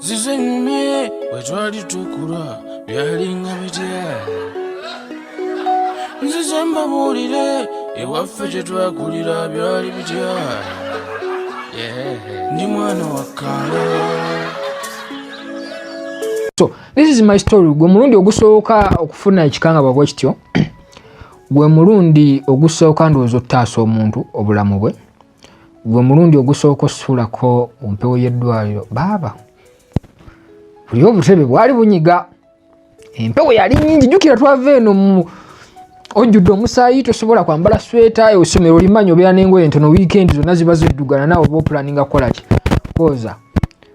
zizenyumye wetwali tukula byalinga bitya nzize mbabuulire ewaffe kye twakulira byali bitya ndi mwana wa kala. So this is my story. Gwe mulundi ogusooka okufuna ekikanga bwe kityo gwe mulundi ogusooka ndowooza ottaasa omuntu obulamu bwe, gwe mulundi ogusooka osuulako mu mpewo y'eddwaliro baaba buli obutebe bwali bunyiga, empewo yali nnyingi. Jjukira twava eno ojjudde omusaayi, tosobola kwambala sweta, essomero limanyi obeera n'engoye entono, wiikendi zonna ziba ziddugana, naawe oba opulaninga kukola ki kooza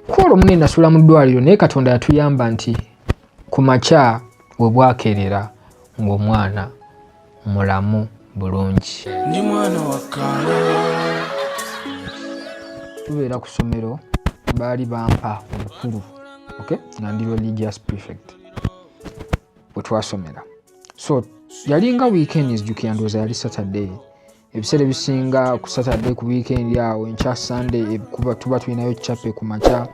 kuola omunene. Nasula mu ddwaliro naye Katonda yatuyamba nti ku makya bwe bwakerera ng'omwana mulamu bulungi. Ndi mwana wa kala. Tubeera ku ssomero baali bampa omukulu, okay, nga ndi religious prefect bwe twasomera. So yalinga weekends, jjukira ndowooza yali Saturday. Ebiseera ebisinga ku Saturday ku weekend awo enkya Sunday kuba tuba tulinayo chape ku makya.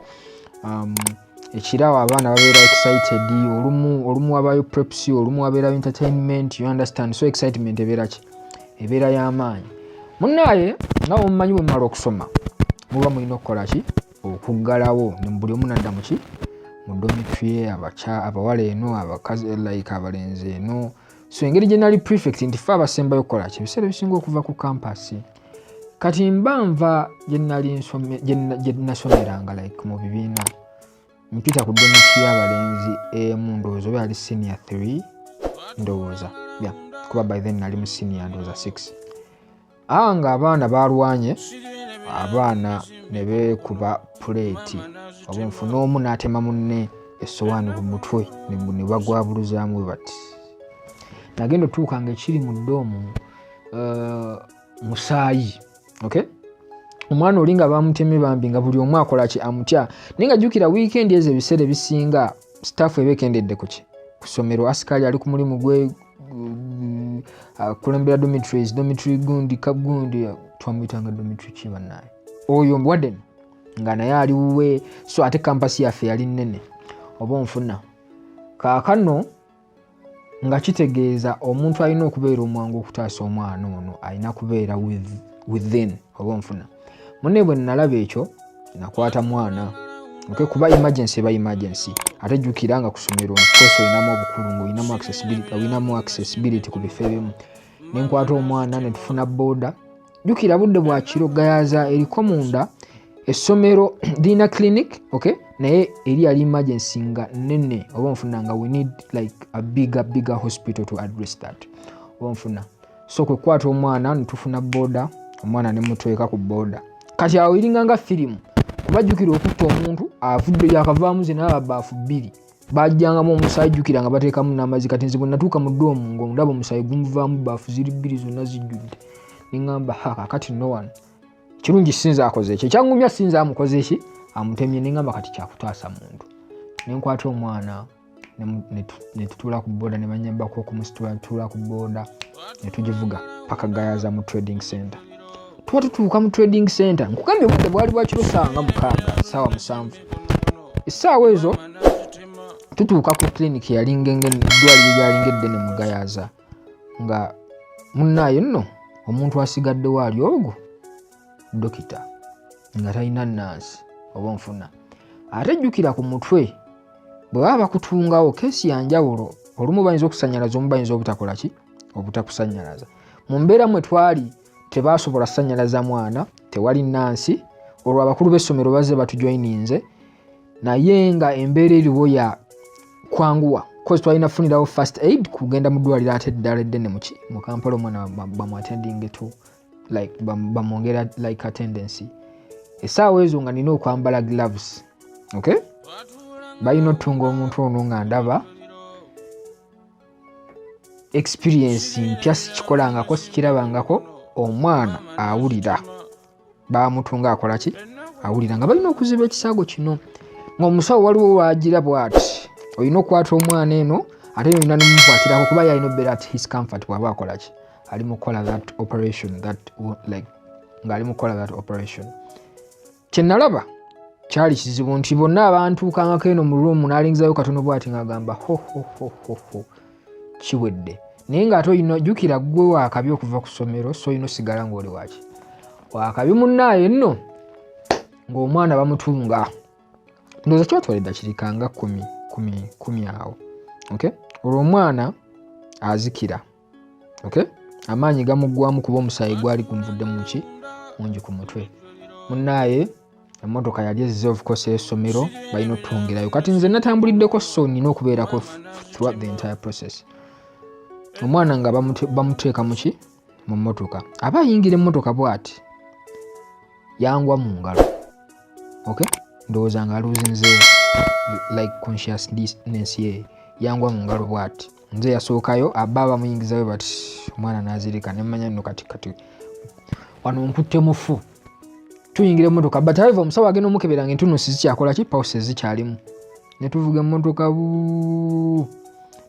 Ekirawo abaana babeera excited, olumu wabayo preps, olumu wabeera entertainment, you understand. So excitement ebeera ki? Ebeera y'amaanyi. Munnaye nga omumanyi bwe mmala okusoma muba mulina okukola ki? Okuggalawo ne buli omu nadda mu ki? Mu dormitory, abawala eno, abakazi like abalenzi eno. So engeri gye nali prefect nti ffe abasembayo okukola ki? Ebiseera ebisinga okuva ku campus. Kati mbanva gye nasomeranga like mu bibiina, mpita ku dormitory y'abalenzi emu, ndowooza oba yali senior 3 ndowooza, kuba by then nali mu senior ndowooza 6. Nga abaana balwanye, abaana ne beekuba puleeti obunfu, n'omu n'atema munne essowaani ku mutwe ne bagwabuluzaamu bati. Nagenda otuuka nga ekiri mu ddoomu musaayi, okay? Omwana oli nga bamutemye bambi nga buli omu akola ki? Amutya. Naye nga jjukira weekend ezo ebiseera ebisinga staff ebekendedde ku ki? Ku ssomero, asikaali ali ku mulimu gwe, kulembera dormitories, dormitory gundi kagundi, twamuyitanga dormitory ki bannaye, oyo warden nga naye ali wuwe. So ate campus yaffe yali nnene oba onfuna. Kaakano nga kitegeeza omuntu alina okubeera omwangu okutaasa omwana ono, alina kubeera within oba onfuna. Munne bwe nalaba ekyo nakwata mwana, okay, kuba emergency eba emergency. Ate jjukira nga ku ssomero nkoso olinamu obukulu ng'olinamu accessibility ku bifo ebimu. Ne nkwata omwana ne tufuna booda. Jjukira budde bwa kiro gayaza eriko munda essomero lirina clinic, okay, naye eri yali emergency nga nnene oba onfuna, nga we need like a bigger hospital to address that oba onfuna. So kwe kwata omwana ne tufuna booda, omwana ne mutweka ku booda. Kati awo iringa nga firimu, kuba jjukira okutta omuntu avudde yakavaamu ze n'ababaafu 2 bajjangamu omusaayi, jjukira nga bateekamu n'amazzi. Kati nze bwe natuuka mu ddoomu ng'ondaba omusaayi gumuvaamu, baafu ziri 2 zonna zijjudde. Ne ŋŋamba kakati no one kirungi sinza akoze ekyo, ekyangumya sinza amukoze eki? Amutemye. Ne ŋŋamba kati kyakutaasa muntu. Ne nkwata omwana ne tutuula ku booda, ne banyambako okumusitula, tutuula ku booda ne tugivuga paka gayaza mu trading center. Tuba tutuuka mu trading center, nkugambye obudde bwali bwa kiro ssaawa nga 6 ssaawa 7. Essaawa ezo tutuuka ku clinic eddwaliro lyalinga eddene mu gayaza, nga munnaayo nno omuntu asigaddewo ali ogwo dokita nga talina nansi oba onfuna. Ate jjukira ku mutwe bwe baba bakutungawo keesi ya njawulo, olumu bayinza okusanyalaza, omu bayinza obutakola ki? Obutakusanyalaza. Mu mbeera mwe twali tebasobola ssanyalaza mwana, tewali nansi, olwo abakulu b'essomero bazze batujoyininze, naye nga embeera eriwo ya kwanguwa, kozi twalina funirawo first aid kugenda mu ddwaliro ate eddala eddene mu Kampala, omwana bamuatendinge tu like bamwongera like attendance. Essaawa ezo nga nina okwambala gloves, okay, balina otunga omuntu ono nga ndaba experience mpya, sikikolangako sikirabangako. Omwana awulira, bamutunga akola ki? Awulira. Nga balina okuziba ekisaago kino ng'omusawo waliwo waagira bw'ati, olina okukwata omwana eno ate olina n'omukwatirako kuba yalina obeera at his comfort bw'aba akola ki? Ali mu kukola that operation, that like ng'ali mu kukola that operation. Kye nalaba kyali kizibu nti bonna abantuukangako eno mu ruumu n'alingizayo katono bw'ati ng'agamba ho kiwedde naye ng'ate olina jjukira ggwe waakabi okuva ku ssomero so olina osigala ng'oli waki waakabi munnaaye nno ng'omwana bamutunga ndowooza kyotwala eddakika nga 10 awo okay olwo omwana azikira okay amaanyi gamuggwamu kuba omusaayi gwali gumuvudde muki mungi ku mutwe munnaaye emmotoka yali ezze of course y'essomero balina otutungirayo kati nze natambuliddeko so nina okubeerako throughout the entire process omwana nga bamuteeka muki mu mmotoka aba ayingira emmotoka bw'ati yangwa mu ngalo okay ndowooza nga aluzinze like consciousness ye yangwa mu ngalo bw'ati nze yasookayo abba bamuyingizayo bati omwana n'azirika nemmanya nno kati wano nkutte mufu tuyingira emmotoka but however omusawo agenda omukeberanga entunusi zikyakola ki pawusi zikyalimu ne tuvuga emmotoka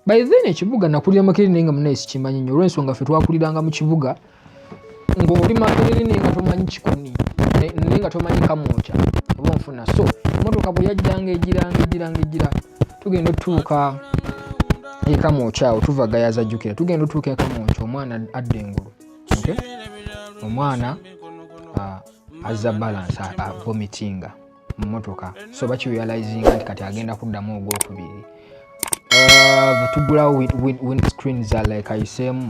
by then ekibuga nakulira Makindye naye nga munaye sikimanyi nnyo olw'ensonga ffe twakuliranga mu kibuga ng'oli Makindye naye nga tomanyi kikoni naye nga tomanyi kamwokya oba onfuna so emmotoka bwe yajjanga egira tugenda otutuuka ekamwokya awo tuva Kyenzijukira tugenda otutuuka ekamwokya omwana adda engulu okay omwana azza balance vomitinga mu mmotoka so bakirealizinga nti kati agenda kuddamu ogwokubiri tugulawo windscreens like ayiseemu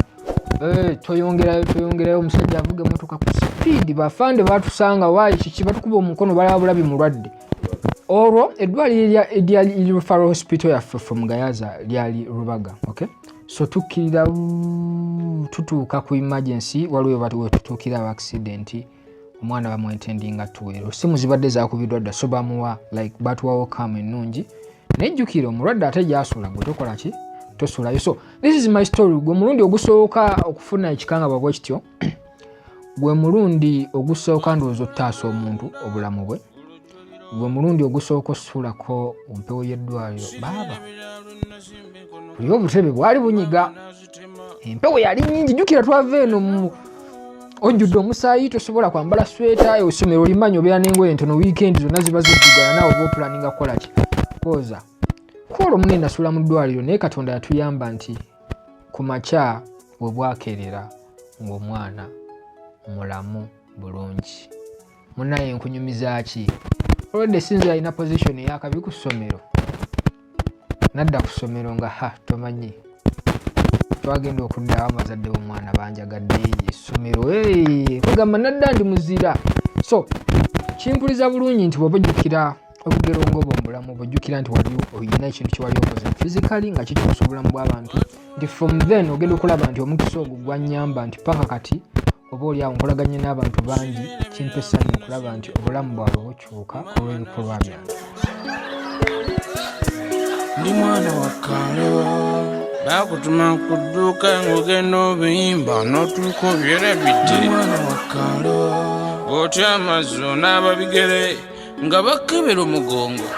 toyongerayo omusajja avuga emmotoka ku speed bafande batusanga waayi kiki batukuba omukono balaba bulabi mulwadde olwo eddwaliro eryali referral hospital yaffe from Gayaza lyali Rubaga okay so tukkirira tutuuka ku emergency waliwo wetutuukira aba accident omwana bamwetendinga tuweero simu zibadde zakubiddwa dda so bamuwa like batuwawo kama ennungi nejjukira omulwadde ate gyasula gwe tokola ki tosulayo so this is my story gwe mulundi ogusooka okufuna ekikangabwa bwe kityo gwe mulundi ogusooka ndowooza ottaasa omuntu obulamu bwe gwe mulundi ogusooka osulako ompewo y'eddwaliro baaba buli obutebe bwali bunyiga empewo yali nnyingi jjukira twava eno ojjudde omusaayi tosobola kwambala sweta essomero limanyi obeera n'engoye entono wiikendi zonna ziba ziddugala naawe oba opulaninga kukola ki kooza kwolwo munene nasula mu ddwaliro naye Katonda yatuyamba nti ku makya bwe bwakerera ng'omwana mulamu bulungi munaye nkunyumiza ki olwedde sinzi alina position eyakabi ku ssomero nadda ku ssomero nga tomanyi twagenda okuddawo abazadde b'omwana banjagadde essomero kugamba nadda ndi muzira so kimpuliza bulungi nti bw'oba ojjukira obugero ng'obwo omulamu bw'ojjukira nti wali olina ekintu kye wali okoze physically nga kituusa obulamu bw'abantu nti from then ogenda okulaba nti omukisa ogwo gwannyamba nti paka kati oba oli awo nkolaganye n'abantu bangi kimpa essanyu okulaba nti obulamu bwabwe bukyuka olw'ebikolwa byange ndi mwana wa kalo bakutuma ku dduuka ng'ogenda obuyimba n'otuuka obyerabidde mwana wa kalo otya amazzo n'ababigere nga bakebera omugongo